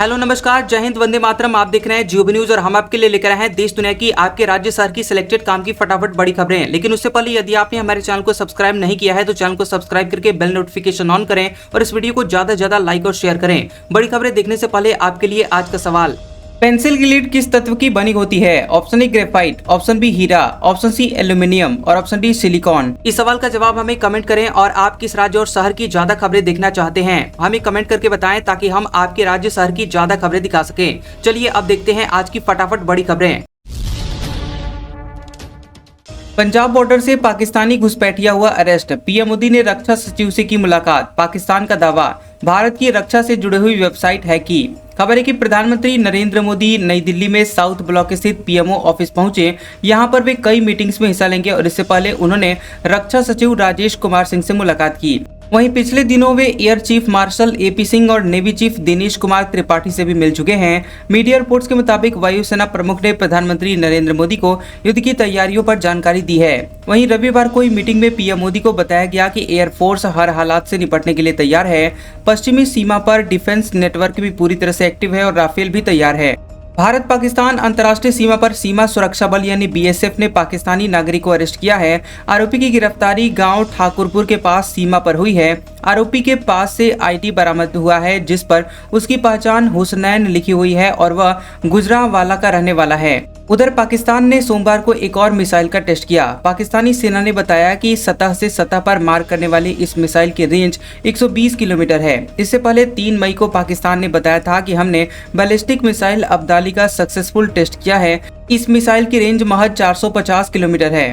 Hello नमस्कार, जय हिंद, वंदे मातरम। आप देख रहे हैं जियो न्यूज और हम आपके लिए लेकर आए हैं देश दुनिया की, आपके राज्य शहर की सिलेक्टेड काम की फटाफट बड़ी खबरें। लेकिन उससे पहले यदि आपने हमारे चैनल को सब्सक्राइब नहीं किया है तो चैनल को सब्सक्राइब करके बेल नोटिफिकेशन ऑन करें और इस वीडियो को ज्यादा से ज्यादा लाइक और शेयर करें। बड़ी खबरें देखने से पहले आपके लिए आज का सवाल, पेंसिल की लीड किस तत्व की बनी होती है? Option A graphite, option B हीरा, ऑप्शन सी एल्यूमिनियम और ऑप्शन डी सिलिकॉन। इस सवाल का जवाब हमें कमेंट करें और आप किस राज्य और शहर की ज्यादा खबरें देखना चाहते हैं हमें कमेंट करके बताएं ताकि हम आपके राज्य शहर की ज्यादा खबरें दिखा सकें। चलिए अब देखते हैं आज की फटाफट बड़ी खबरें। पंजाब बॉर्डर से पाकिस्तानी घुसपैठिया हुआ अरेस्ट, पीएम मोदी ने रक्षा सचिव से की मुलाकात, पाकिस्तान का दावा, भारत की रक्षा से जुड़ी हुई वेबसाइट हैक की। खबर है कि प्रधानमंत्री नरेंद्र मोदी नई दिल्ली में साउथ ब्लॉक स्थित पीएमओ ऑफिस पहुंचे। यहां पर वे कई मीटिंग्स में हिस्सा लेंगे और इससे पहले उन्होंने रक्षा सचिव राजेश कुमार सिंह से मुलाकात की। वहीं पिछले दिनों वे air chief marshal AP Singh और नेवी चीफ दिनेश कुमार त्रिपाठी से भी मिल चुके हैं। मीडिया रिपोर्ट्स के मुताबिक वायुसेना प्रमुख ने प्रधानमंत्री नरेंद्र मोदी को युद्ध की तैयारियों पर जानकारी दी है। वहीं रविवार को हुई मीटिंग में पीएम मोदी को बताया गया कि एयरफोर्स हर हालात से निपटने के लिए तैयार है। पश्चिमी सीमा पर डिफेंस नेटवर्क भी पूरी तरह से एक्टिव है और राफेल भी तैयार है। भारत पाकिस्तान अंतर्राष्ट्रीय सीमा पर सीमा सुरक्षा बल यानी बीएसएफ ने पाकिस्तानी नागरिक को अरेस्ट किया है। आरोपी की गिरफ्तारी गांव ठाकुरपुर के पास सीमा पर हुई है। आरोपी के पास से आईडी बरामद हुआ है जिस पर उसकी पहचान हुसनैन लिखी हुई है और वह गुजरांवाला का रहने वाला है। उधर पाकिस्तान ने सोमवार को एक और मिसाइल का टेस्ट किया। पाकिस्तानी सेना ने बताया कि सतह से सतह पर मार करने वाली इस मिसाइल की रेंज 120 किलोमीटर है। इससे पहले 3 मई को पाकिस्तान ने बताया था कि हमने बैलिस्टिक मिसाइल अब्दाली का सक्सेसफुल टेस्ट किया है। इस मिसाइल की रेंज महज 450 किलोमीटर है।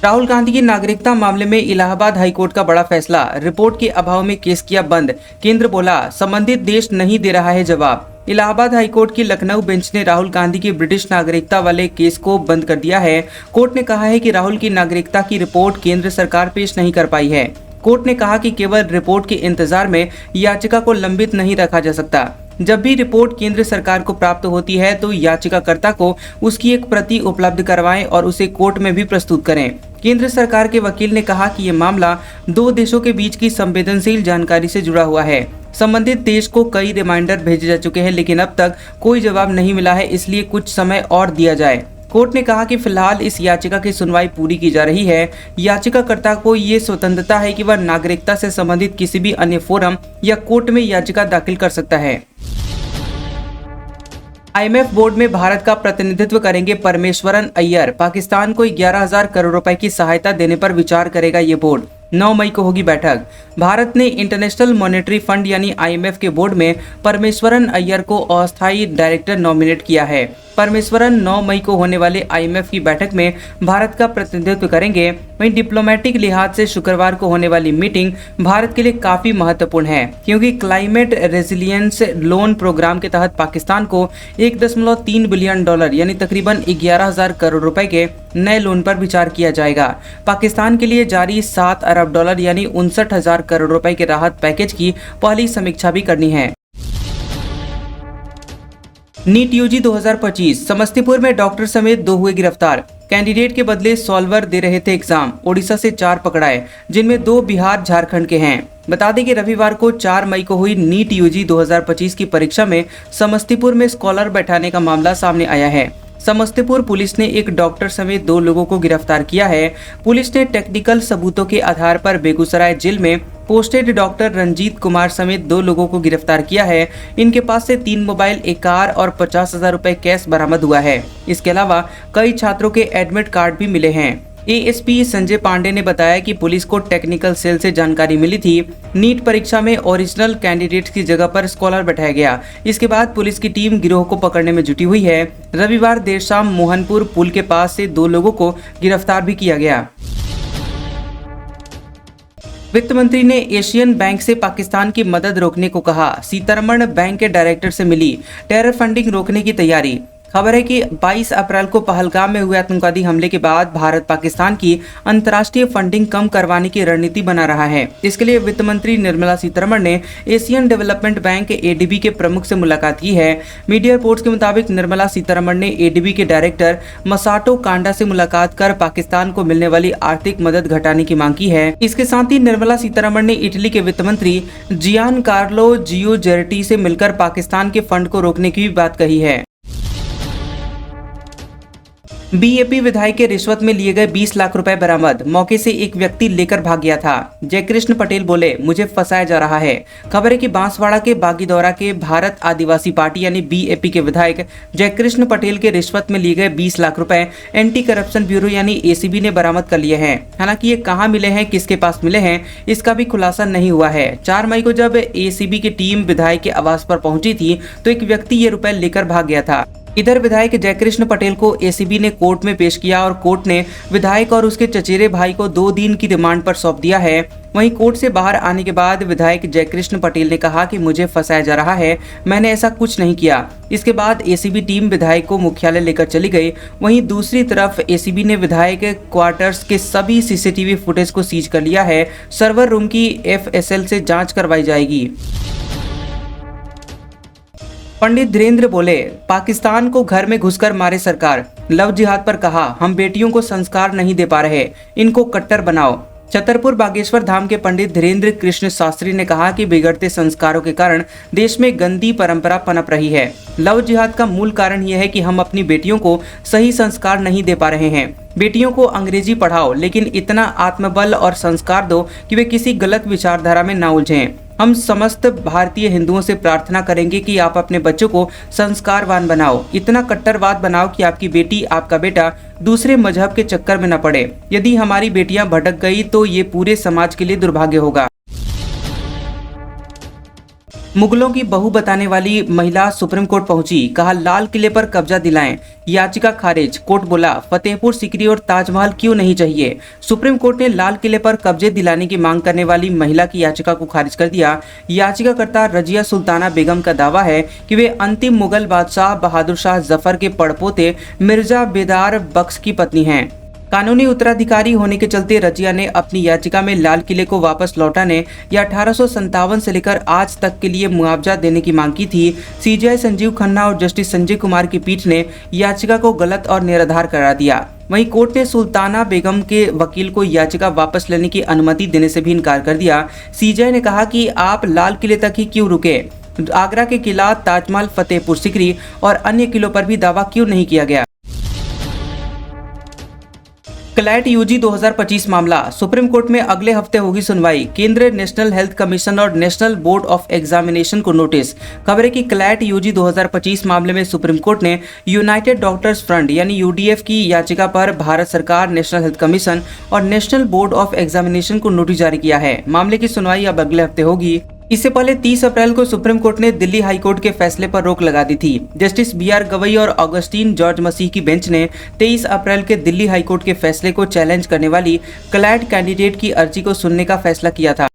राहुल गांधी की नागरिकता मामले में इलाहाबाद हाईकोर्ट का बड़ा फैसला, रिपोर्ट के अभाव में केस किया बंद। केंद्र बोला संबंधित देश नहीं दे रहा है जवाब। इलाहाबाद हाईकोर्ट की लखनऊ बेंच ने राहुल गांधी की ब्रिटिश नागरिकता वाले केस को बंद कर दिया है। कोर्ट ने कहा है कि राहुल की नागरिकता की रिपोर्ट केंद्र सरकार पेश नहीं कर पाई है। कोर्ट ने कहा कि केवल रिपोर्ट के इंतजार में याचिका को लंबित नहीं रखा जा सकता। जब भी रिपोर्ट केंद्र सरकार को प्राप्त होती है तो याचिकाकर्ता को उसकी एक प्रति उपलब्ध करवाएं और उसे कोर्ट में भी प्रस्तुत करें। केंद्र सरकार के वकील ने कहा कि ये मामला 2 देशों के बीच की संवेदनशील जानकारी से जुड़ा हुआ है। संबंधित देश को कई रिमाइंडर भेजे जा चुके हैं लेकिन अब तक कोई जवाब नहीं मिला है, इसलिए कुछ समय और दिया जाए। कोर्ट ने कहा कि फिलहाल इस याचिका की सुनवाई पूरी की जा रही है। याचिकाकर्ता को ये स्वतंत्रता है कि वह नागरिकता से संबंधित किसी भी अन्य फोरम या कोर्ट में याचिका दाखिल कर सकता है। आईएमएफ बोर्ड में भारत का प्रतिनिधित्व करेंगे परमेश्वरन अय्यर। पाकिस्तान को 11,000 करोड़ रुपए की सहायता देने पर विचार करेगा ये बोर्ड। 9 मई को होगी बैठक। भारत ने इंटरनेशनल मॉनेटरी फंड यानी आईएमएफ के बोर्ड में परमेश्वरन अय्यर को अस्थायी डायरेक्टर नॉमिनेट किया है। परमेश्वरन 9 मई को होने वाले आईएमएफ की बैठक में भारत का प्रतिनिधित्व करेंगे। वहीं डिप्लोमेटिक लिहाज से शुक्रवार को होने वाली मीटिंग भारत के लिए काफी महत्वपूर्ण है क्योंकि क्लाइमेट रेजिलियंस लोन प्रोग्राम के तहत पाकिस्तान को $1.3 बिलियन यानी तकरीबन 11,000 करोड़ रुपए के नए लोन पर विचार किया जाएगा। पाकिस्तान के लिए जारी $7 अरब यानी 59,000 करोड़ रुपए के राहत पैकेज की पहली समीक्षा भी करनी है। नीट यूजी 2025, समस्तीपुर में डॉक्टर समेत 2 हुए गिरफ्तार। कैंडिडेट के बदले सॉल्वर दे रहे थे एग्जाम। ओडिशा से 4 पकड़ाए जिनमें 2 बिहार झारखंड के हैं। बता दें कि रविवार को 4 मई को हुई नीट यूजी 2025 की परीक्षा में समस्तीपुर में स्कॉलर बैठाने का मामला सामने आया है। समस्तीपुर पुलिस ने एक डॉक्टर समेत 2 लोगों को गिरफ्तार किया है। पुलिस ने टेक्निकल सबूतों के आधार पर बेगूसराय जेल में पोस्टेड डॉक्टर रंजीत कुमार समेत 2 लोगों को गिरफ्तार किया है। इनके पास से 3 मोबाइल, एक कार और 50,000 रुपए कैश बरामद हुआ है। इसके अलावा कई छात्रों के एडमिट कार्ड भी मिले हैं। एएसपी संजय पांडे ने बताया कि पुलिस को टेक्निकल सेल से जानकारी मिली थी। नीट परीक्षा में ओरिजिनल कैंडिडेट्स की जगह पर स्कॉलर बैठाया गया। इसके बाद पुलिस की टीम गिरोह को पकड़ने में जुटी हुई है। रविवार देर शाम मोहनपुर पुल के पास से 2 लोगों को गिरफ्तार भी किया गया। वित्त मंत्री ने एशियन बैंक से पाकिस्तान की मदद रोकने को कहा। सीतारमण बैंक के डायरेक्टर से मिली, टेरर फंडिंग रोकने की तैयारी। खबर है कि 22 अप्रैल को पहलगाम में हुए आतंकवादी हमले के बाद भारत पाकिस्तान की अंतर्राष्ट्रीय फंडिंग कम करवाने की रणनीति बना रहा है। इसके लिए वित्त मंत्री निर्मला सीतारमण ने एशियन डेवलपमेंट बैंक एडीबी के प्रमुख से मुलाकात की है। मीडिया रिपोर्ट्स के मुताबिक निर्मला सीतारमण ने एडीबी के डायरेक्टर मसाटो कांडा से मुलाकात कर पाकिस्तान को मिलने वाली आर्थिक मदद घटाने की मांग की है। इसके साथ ही निर्मला सीतारमण ने इटली के वित्त मंत्री जियान कार्लो जियोजेरेटी से मिलकर पाकिस्तान के फंड को रोकने की भी बात कही है। बीएपी विधायक के रिश्वत में लिए गए 20 लाख रुपए बरामद, मौके से एक व्यक्ति लेकर भाग गया था। जयकृष्ण पटेल बोले, मुझे फंसाया जा रहा है। खबर है कि बांसवाड़ा के बागीदौरा के भारत आदिवासी पार्टी यानी बीएपी के विधायक जयकृष्ण पटेल के रिश्वत में लिए गए 20 लाख रुपए एंटी करप्शन ब्यूरो यानी एसीबी ने बरामद कर लिए हैं। हालांकि ये कहाँ मिले हैं, किसके पास मिले हैं, इसका भी खुलासा नहीं हुआ है। 4 मई को जब एसीबी की टीम विधायक के आवास पर पहुंची थी तो एक व्यक्ति ये रुपए लेकर भाग गया था। इधर विधायक जयकृष्ण पटेल को एसीबी ने कोर्ट में पेश किया और कोर्ट ने विधायक और उसके चचेरे भाई को 2 दिन की रिमांड पर सौंप दिया है। वहीं कोर्ट से बाहर आने के बाद विधायक जयकृष्ण पटेल ने कहा कि मुझे फंसाया जा रहा है, मैंने ऐसा कुछ नहीं किया। इसके बाद एसीबी टीम विधायक को मुख्यालय लेकर चली गई। वहीं दूसरी तरफ एसीबी ने विधायक क्वार्टर्स के सभी सीसीटीवी फुटेज को सीज कर लिया है। सर्वर रूम की एफएसएल से जाँच करवाई जाएगी। पंडित धीरेन्द्र बोले, पाकिस्तान को घर में घुसकर मारे सरकार। लव जिहाद पर कहा, हम बेटियों को संस्कार नहीं दे पा रहे, इनको कट्टर बनाओ। छतरपुर बागेश्वर धाम के पंडित धीरेन्द्र कृष्ण शास्त्री ने कहा कि बिगड़ते संस्कारों के कारण देश में गंदी परंपरा पनप रही है। लव जिहाद का मूल कारण यह है कि हम अपनी बेटियों को सही संस्कार नहीं दे पा रहे हैं। बेटियों को अंग्रेजी पढ़ाओ, लेकिन इतना आत्मबल और संस्कार दो कि वे किसी गलत विचारधारा में ना उलझें। हम समस्त भारतीय हिंदुओं से प्रार्थना करेंगे कि आप अपने बच्चों को संस्कारवान बनाओ, इतना कट्टरवाद बनाओ कि आपकी बेटी, आपका बेटा दूसरे मजहब के चक्कर में न पड़े। यदि हमारी बेटियां भटक गई तो ये पूरे समाज के लिए दुर्भाग्य होगा। मुगलों की बहू बताने वाली महिला सुप्रीम कोर्ट पहुंची, कहा लाल किले पर कब्जा दिलाएं, याचिका खारिज। कोर्ट बोला, फतेहपुर सीकरी और ताजमहल क्यों नहीं चाहिए। सुप्रीम कोर्ट ने लाल किले पर कब्जे दिलाने की मांग करने वाली महिला की याचिका को खारिज कर दिया। याचिकाकर्ता रजिया सुल्ताना बेगम का दावा है कि वे अंतिम मुगल बादशाह बहादुर शाह जफर के पड़पोते मिर्जा बेदार बख्श की पत्नी हैं। कानूनी उत्तराधिकारी होने के चलते रजिया ने अपनी याचिका में लाल किले को वापस लौटाने या 1857 से लेकर आज तक के लिए मुआवजा देने की मांग की थी। सीजेआई संजीव खन्ना और जस्टिस संजय कुमार की पीठ ने याचिका को गलत और निराधार करार दिया। वहीं कोर्ट ने सुल्ताना बेगम के वकील को याचिका वापस लेने की अनुमति देने से भी इनकार कर दिया। सीजेआई ने कहा कि आप लाल किले तक ही क्यों रुके, आगरा के किला, ताजमहल, फतेहपुर सीकरी और अन्य किलों पर भी दावा क्यों नहीं किया गया। क्लैट यूजी 2025 मामला, सुप्रीम कोर्ट में अगले हफ्ते होगी सुनवाई। केंद्र नेशनल हेल्थ कमीशन और नेशनल बोर्ड ऑफ एग्जामिनेशन को नोटिस। खबर है कि क्लैट यूजी 2025 मामले में सुप्रीम कोर्ट ने यूनाइटेड डॉक्टर्स फ्रंट यानी यूडीएफ की याचिका पर भारत सरकार, नेशनल हेल्थ कमीशन और नेशनल बोर्ड ऑफ एग्जामिनेशन को नोटिस जारी किया है। मामले की सुनवाई अब अगले हफ्ते होगी। इससे पहले 30 अप्रैल को सुप्रीम कोर्ट ने दिल्ली हाई कोर्ट के फैसले पर रोक लगा दी थी। जस्टिस बीआर गवई और ऑगस्टीन जॉर्ज मसीह की बेंच ने 23 अप्रैल के दिल्ली हाई कोर्ट के फैसले को चैलेंज करने वाली क्लैट कैंडिडेट की अर्जी को सुनने का फैसला किया था।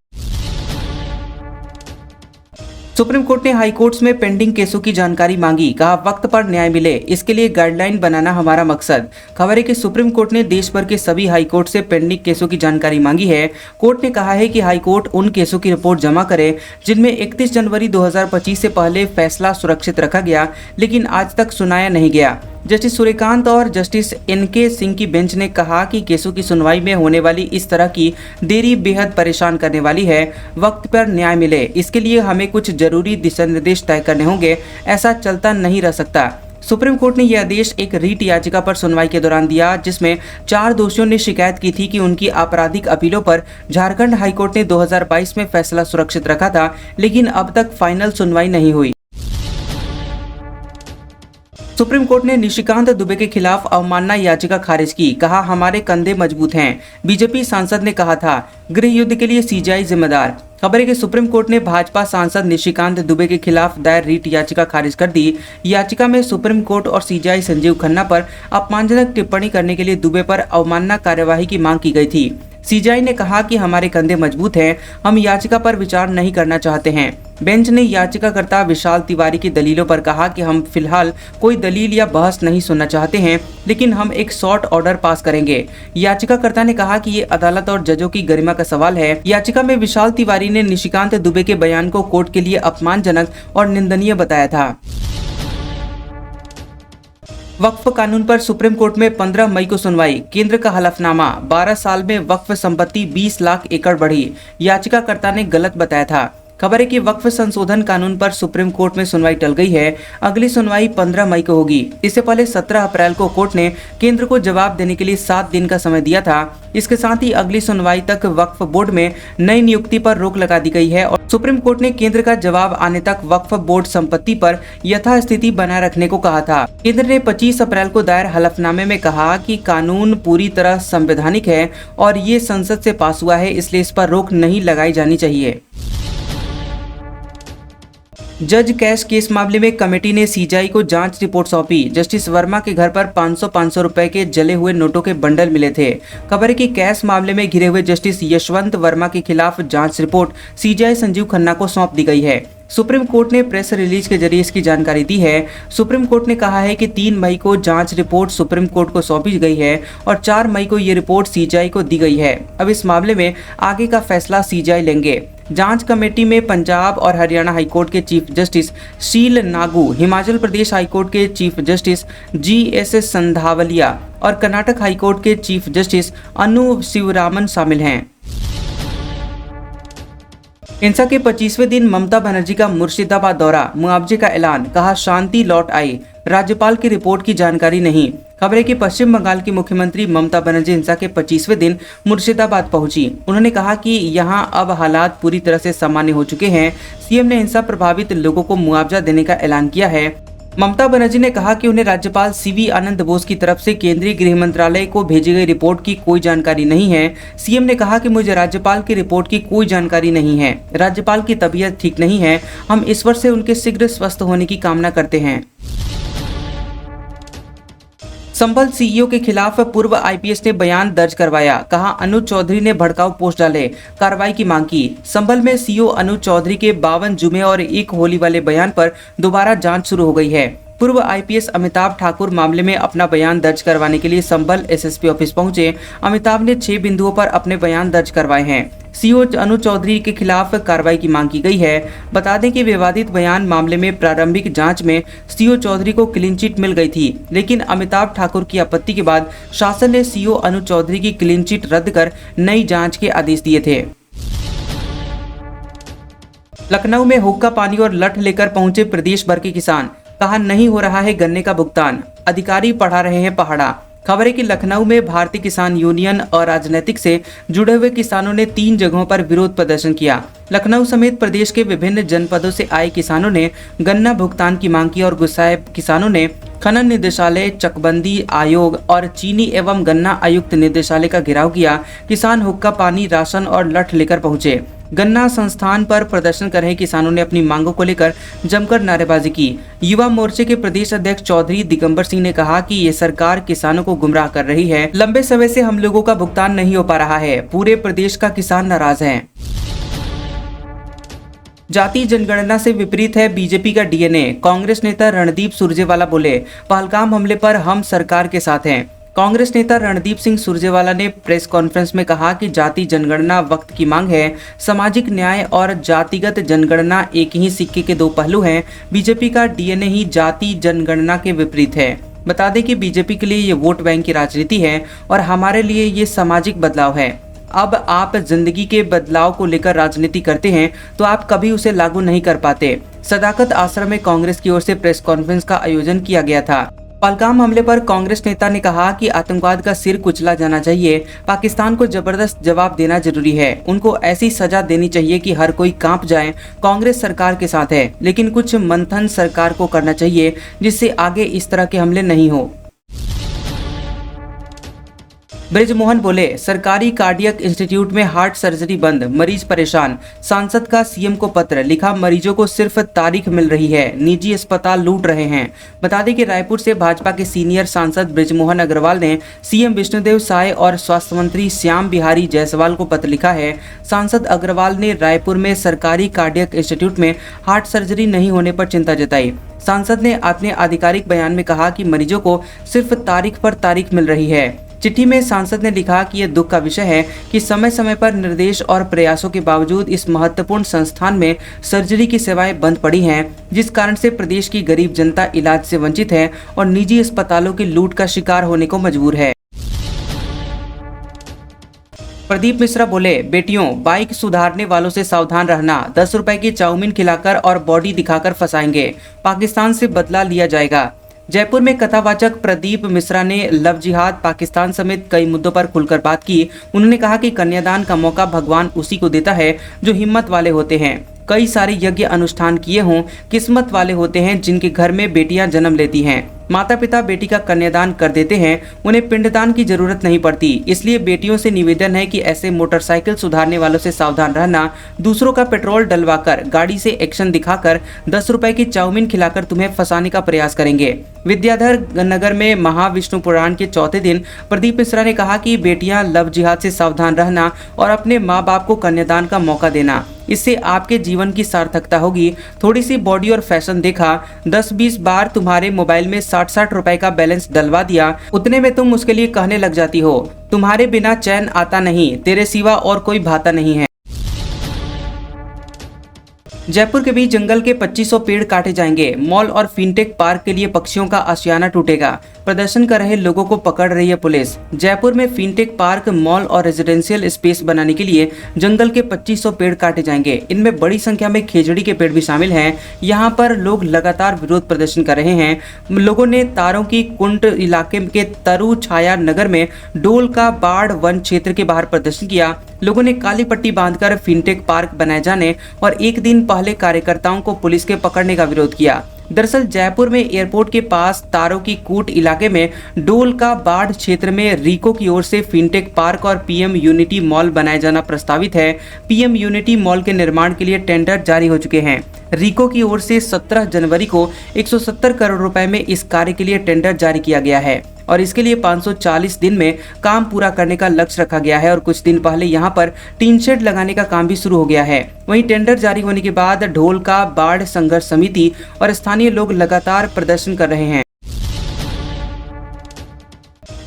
सुप्रीम कोर्ट ने हाई कोर्ट्स में पेंडिंग केसों की जानकारी मांगी, कहा वक्त पर न्याय मिले, इसके लिए गाइडलाइन बनाना हमारा मकसद। खबर है कि सुप्रीम कोर्ट ने देश भर के सभी हाई कोर्ट से पेंडिंग केसों की जानकारी मांगी है। कोर्ट ने कहा है कि हाई कोर्ट उन केसों की रिपोर्ट जमा करे जिनमें 31 जनवरी 2025 से पहले फैसला सुरक्षित रखा गया लेकिन आज तक सुनाया नहीं गया। जस्टिस सूर्यकांत और जस्टिस एनके सिंह की बेंच ने कहा कि केसों की सुनवाई में होने वाली इस तरह की देरी बेहद परेशान करने वाली है। वक्त पर न्याय मिले, इसके लिए हमें कुछ जरूरी दिशा निर्देश तय करने होंगे, ऐसा चलता नहीं रह सकता। सुप्रीम कोर्ट ने यह आदेश एक रीट याचिका पर सुनवाई के दौरान दिया जिसमें 4 दोषियों ने शिकायत की थी कि उनकी आपराधिक अपीलों पर झारखंड हाईकोर्ट ने 2022 में फैसला सुरक्षित रखा था लेकिन अब तक फाइनल सुनवाई नहीं हुई। सुप्रीम कोर्ट ने निशिकांत दुबे के खिलाफ अवमानना याचिका खारिज की, कहा हमारे कंधे मजबूत हैं। बीजेपी सांसद ने कहा था गृह युद्ध के लिए सीजेआई जिम्मेदार। खबर है कि सुप्रीम कोर्ट ने भाजपा सांसद निशिकांत दुबे के खिलाफ दायर रीट याचिका खारिज कर दी। याचिका में सुप्रीम कोर्ट और सीजेआई संजीव खन्ना पर अपमानजनक टिप्पणी करने के लिए दुबे पर अवमानना कार्यवाही की मांग की गई थी। सीजेआई ने कहा कि हमारे कंधे मजबूत हैं, हम याचिका पर विचार नहीं करना चाहते हैं। बेंच ने याचिकाकर्ता विशाल तिवारी की दलीलों पर कहा कि हम फिलहाल कोई दलील या बहस नहीं सुनना चाहते हैं, लेकिन हम एक शॉर्ट ऑर्डर पास करेंगे। याचिकाकर्ता ने कहा कि ये अदालत और जजों की गरिमा का सवाल है। याचिका में विशाल तिवारी ने निशिकांत दुबे के बयान को कोर्ट के लिए अपमानजनक और निंदनीय बताया था। वक्फ कानून पर सुप्रीम कोर्ट में 15 मई को सुनवाई। केंद्र का हलफनामा, 12 साल में वक्फ संपत्ति 20 लाख एकड़ बढ़ी, याचिकाकर्ता ने गलत बताया था। खबर है कि वक्फ संशोधन कानून पर सुप्रीम कोर्ट में सुनवाई टल गई है। अगली सुनवाई 15 मई को होगी। इससे पहले 17 अप्रैल को कोर्ट ने केंद्र को जवाब देने के लिए 7 दिन का समय दिया था। इसके साथ ही अगली सुनवाई तक वक्फ बोर्ड में नई नियुक्ति पर रोक लगा दी गई है और सुप्रीम कोर्ट ने केंद्र का जवाब आने तक वक्फ बोर्ड संपत्ति पर यथास्थिति बनाए रखने को कहा था। केंद्र ने 25 अप्रैल को दायर हलफनामे में कहा कि कानून पूरी तरह संवैधानिक है और ये संसद से पास हुआ है, इसलिए इस पर रोक नहीं लगाई जानी चाहिए। जज कैश केस मामले में कमेटी ने सीजेआई को जांच रिपोर्ट सौंपी। जस्टिस वर्मा के घर पर 500 रुपए के जले हुए नोटों के बंडल मिले थे। खबर है कि कैश मामले में घिरे हुए जस्टिस यशवंत वर्मा के खिलाफ जांच रिपोर्ट सीजेआई संजीव खन्ना को सौंप दी गई है। सुप्रीम कोर्ट ने प्रेस रिलीज के जरिए इसकी जानकारी दी है। सुप्रीम कोर्ट ने कहा है कि 3 मई को जांच रिपोर्ट सुप्रीम कोर्ट को सौंपी गई है और 4 मई को ये रिपोर्ट सीजेआई को दी गई है। अब इस मामले में आगे का फैसला सीजेआई लेंगे। जांच कमेटी में पंजाब और हरियाणा हाईकोर्ट के चीफ जस्टिस शील नागू, हिमाचल प्रदेश हाईकोर्ट के चीफ जस्टिस GS संधावलिया और कर्नाटक हाईकोर्ट के चीफ जस्टिस अनु शिवरामन शामिल हैं। हिंसा के 25वें दिन ममता बनर्जी का मुर्शिदाबाद दौरा, मुआवजे का ऐलान, कहा शांति लौट आई, राज्यपाल की रिपोर्ट की जानकारी नहीं। खबर है कि पश्चिम बंगाल की मुख्यमंत्री ममता बनर्जी हिंसा के 25वें दिन मुर्शिदाबाद पहुंची। उन्होंने कहा कि यहां अब हालात पूरी तरह से सामान्य हो चुके हैं। सीएम ने हिंसा प्रभावित लोगों को मुआवजा देने का ऐलान किया है। ममता बनर्जी ने कहा कि उन्हें राज्यपाल CV आनंद बोस की तरफ से केंद्रीय गृह मंत्रालय को भेजी गई रिपोर्ट की कोई जानकारी नहीं है। सीएम ने कहा कि मुझे राज्यपाल की रिपोर्ट की कोई जानकारी नहीं है। राज्यपाल की तबीयत ठीक नहीं है। हम ईश्वर से उनके शीघ्र स्वस्थ होने की कामना करते हैं। संभल CEO के खिलाफ पूर्व IPS ने बयान दर्ज करवाया। कहा अनुज चौधरी ने भड़काऊ पोस्ट डाले, कार्रवाई की मांग की। संभल में CEO अनुज चौधरी के 52 जुमे और 1 होली वाले बयान पर दोबारा जांच शुरू हो गई है। पूर्व IPS अमिताभ ठाकुर मामले में अपना बयान दर्ज करवाने के लिए संभल SSP ऑफिस पहुंचे। अमिताभ ने 6 बिंदुओं पर अपने बयान दर्ज करवाए हैं। CEO अनुज चौधरी के खिलाफ कार्रवाई की मांग की गई है। बता दें कि विवादित बयान मामले में प्रारंभिक जांच में CEO चौधरी को क्लीन चिट मिल गई थी, लेकिन अमिताभ ठाकुर की आपत्ति के बाद शासन ने CEO अनुज चौधरी की क्लीन चिट रद्द कर नई जांच के आदेश दिए थे। लखनऊ में हुक्का पानी और लठ लेकर पहुंचे प्रदेश भर के किसान। कहा नहीं हो रहा है गन्ने का भुगतान, अधिकारी पढ़ा रहे हैं पहाड़ा। खबर है कि लखनऊ में भारतीय किसान यूनियन और राजनीतिक से जुड़े हुए किसानों ने 3 जगहों पर विरोध प्रदर्शन किया। लखनऊ समेत प्रदेश के विभिन्न जनपदों से आए किसानों ने गन्ना भुगतान की मांग की और गुस्साए किसानों ने खनन निदेशालय, चकबंदी आयोग और चीनी एवं गन्ना आयुक्त निदेशालय का घेराव किया। किसान हुक्का पानी, राशन और लठ लेकर पहुंचे। गन्ना संस्थान पर प्रदर्शन कर रहे किसानों ने अपनी मांगों को लेकर जमकर नारेबाजी की। युवा मोर्चे के प्रदेश अध्यक्ष चौधरी दिगंबर सिंह ने कहा कि ये सरकार किसानों को गुमराह कर रही है। लंबे समय से हम लोगों का भुगतान नहीं हो पा रहा है। पूरे प्रदेश का किसान नाराज है। जाति जनगणना से विपरीत है बीजेपी का DNA। कांग्रेस नेता रणदीप सुरजेवाला बोले, पहलगाम हमले पर हम सरकार के साथ हैं। कांग्रेस नेता रणदीप सिंह सुरजेवाला ने प्रेस कॉन्फ्रेंस में कहा कि जाति जनगणना वक्त की मांग है। सामाजिक न्याय और जातिगत जनगणना एक ही सिक्के के 2 पहलू हैं। बीजेपी का DNA ही जाति जनगणना के विपरीत है। बता दें कि बीजेपी के लिए ये वोट बैंक की राजनीति है और हमारे लिए ये सामाजिक बदलाव है। अब आप जिंदगी के बदलाव को लेकर राजनीति करते हैं तो आप कभी उसे लागू नहीं कर पाते। सदाकत आश्रम में कांग्रेस की ओर से प्रेस कॉन्फ्रेंस का आयोजन किया गया था। पहलगाम हमले पर कांग्रेस नेता ने कहा कि आतंकवाद का सिर कुचला जाना चाहिए। पाकिस्तान को जबरदस्त जवाब देना जरूरी है। उनको ऐसी सजा देनी चाहिए कि हर कोई कांप जाए। कांग्रेस सरकार के साथ है, लेकिन कुछ मंथन सरकार को करना चाहिए जिससे आगे इस तरह के हमले नहीं हो। बृजमोहन बोले, सरकारी कार्डियक इंस्टीट्यूट में हार्ट सर्जरी बंद, मरीज परेशान। सांसद का सीएम को पत्र लिखा, मरीजों को सिर्फ तारीख मिल रही है, निजी अस्पताल लूट रहे हैं। बता दें कि रायपुर से भाजपा के सीनियर सांसद बृजमोहन अग्रवाल ने सीएम विष्णुदेव साय और स्वास्थ्य मंत्री श्याम बिहारी जायसवाल को पत्र लिखा है। सांसद अग्रवाल ने रायपुर में सरकारी कार्डियक इंस्टीट्यूट में हार्ट सर्जरी नहीं होने पर चिंता जताई। सांसद ने अपने आधिकारिक बयान में कहा कि मरीजों को सिर्फ तारीख पर तारीख मिल रही है। चिट्ठी में सांसद ने लिखा कि यह दुख का विषय है कि समय समय पर निर्देश और प्रयासों के बावजूद इस महत्वपूर्ण संस्थान में सर्जरी की सेवाएं बंद पड़ी हैं, जिस कारण से प्रदेश की गरीब जनता इलाज से वंचित है और निजी अस्पतालों की लूट का शिकार होने को मजबूर है। प्रदीप मिश्रा बोले, बेटियों बाइक सुधारने वालों से सावधान रहना, 10 रुपए की चाउमीन खिलाकर और बॉडी दिखाकर फंसाएंगे, पाकिस्तान से बदला लिया जाएगा। जयपुर में कथावाचक प्रदीप मिश्रा ने लव जिहाद, पाकिस्तान समेत कई मुद्दों पर खुलकर बात की। उन्होंने कहा कि कन्यादान का मौका भगवान उसी को देता है जो हिम्मत वाले होते हैं। कई सारे यज्ञ अनुष्ठान किए हों, किस्मत वाले होते हैं जिनके घर में बेटियां जन्म लेती हैं। माता पिता बेटी का कन्यादान कर देते हैं, उन्हें पिंडदान की जरूरत नहीं पड़ती। इसलिए बेटियों से निवेदन है कि ऐसे मोटरसाइकिल सुधारने वालों से सावधान रहना। दूसरों का पेट्रोल डलवाकर, गाड़ी से एक्शन दिखाकर, 10 रुपए की चाउमीन खिलाकर तुम्हें फंसाने का प्रयास करेंगे। विद्याधर नगर में महाविष्णु पुराण के चौथे दिन प्रदीप मिश्रा ने कहा कि बेटियां लव जिहाद से सावधान रहना और अपने माँ बाप को कन्यादान का मौका देना, इससे आपके जीवन की सार्थकता होगी। थोड़ी सी बॉडी और फैशन देखा, 10-20 बार तुम्हारे मोबाइल में 60-60 रुपए का बैलेंस डलवा दिया, उतने में तुम उसके लिए कहने लग जाती हो, तुम्हारे बिना चैन आता नहीं, तेरे सिवा और कोई भाता नहीं है। जयपुर के बीच जंगल के 2500 पेड़ काटे जाएंगे, मॉल और फिनटेक पार्क के लिए पक्षियों का आशियाना टूटेगा, प्रदर्शन कर रहे लोगों को पकड़ रही है पुलिस। जयपुर में फिनटेक पार्क, मॉल और रेजिडेंशियल स्पेस बनाने के लिए जंगल के 2500 पेड़ काटे जाएंगे। इनमें बड़ी संख्या में खेजड़ी के पेड़ भी शामिल हैं। यहाँ पर लोग लगातार विरोध प्रदर्शन कर रहे हैं। लोगों ने तारों की कुंट इलाके के तरु छाया नगर में डोल का बाढ़ वन क्षेत्र के बाहर प्रदर्शन किया। लोगों ने काली पट्टी बांधकर फिनटेक पार्क बनाए जाने और एक दिन पहले कार्यकर्ताओं को पुलिस के पकड़ने का विरोध किया। दरअसल जयपुर में एयरपोर्ट के पास तारों की कूट इलाके में डोल का बाढ़ क्षेत्र में रीको की ओर से फिनटेक पार्क और पीएम यूनिटी मॉल बनाए जाना प्रस्तावित है। पीएम यूनिटी मॉल के निर्माण के लिए टेंडर जारी हो चुके हैं। रीको की ओर से 17 जनवरी को 170 करोड़ रुपए में इस कार्य के लिए टेंडर जारी किया गया है और इसके लिए 540 दिन में काम पूरा करने का लक्ष्य रखा गया है और कुछ दिन पहले यहां पर टीन शेड लगाने का काम भी शुरू हो गया है। वहीं टेंडर जारी होने के बाद ढोल का बाढ़ संघर्ष समिति और स्थानीय लोग लगातार प्रदर्शन कर रहे हैं।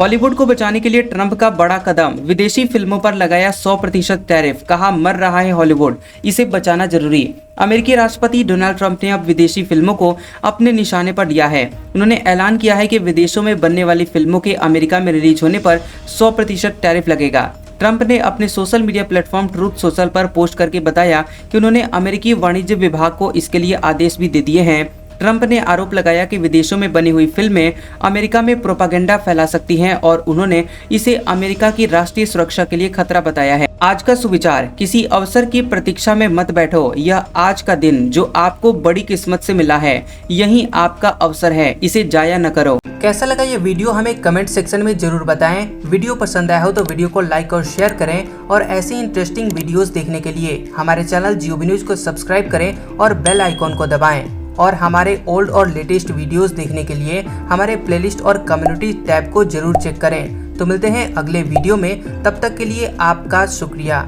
हॉलीवुड को बचाने के लिए ट्रंप का बड़ा कदम, विदेशी फिल्मों पर लगाया 100% टैरिफ, कहा मर रहा है हॉलीवुड, इसे बचाना जरूरी। अमेरिकी राष्ट्रपति डोनाल्ड ट्रंप ने अब विदेशी फिल्मों को अपने निशाने पर लिया है। उन्होंने ऐलान किया है कि विदेशों में बनने वाली फिल्मों के अमेरिका में रिलीज होने पर 100% टैरिफ लगेगा। ट्रंप ने अपने social media platform truth social पर पोस्ट करके बताया कि उन्होंने अमेरिकी वाणिज्य विभाग को इसके लिए आदेश भी दे दिए हैं। ट्रंप ने आरोप लगाया कि विदेशों में बनी हुई फिल्में अमेरिका में प्रोपागेंडा फैला सकती हैं और उन्होंने इसे अमेरिका की राष्ट्रीय सुरक्षा के लिए खतरा बताया है। आज का सुविचार, किसी अवसर की प्रतीक्षा में मत बैठो, यह आज का दिन जो आपको बड़ी किस्मत से मिला है, यही आपका अवसर है, इसे जाया न करो। कैसा लगा ये वीडियो हमें कमेंट सेक्शन में जरूर बताएं। वीडियो पसंद आया हो तो वीडियो को लाइक और शेयर करें और ऐसी इंटरेस्टिंग वीडियोस देखने के लिए हमारे चैनल GOB न्यूज को सब्सक्राइब करें और बेल आइकॉन को दबाएं। और हमारे ओल्ड और लेटेस्ट वीडियोस देखने के लिए हमारे प्लेलिस्ट और कम्युनिटी टैब को जरूर चेक करें। तो मिलते हैं अगले वीडियो में, तब तक के लिए आपका शुक्रिया।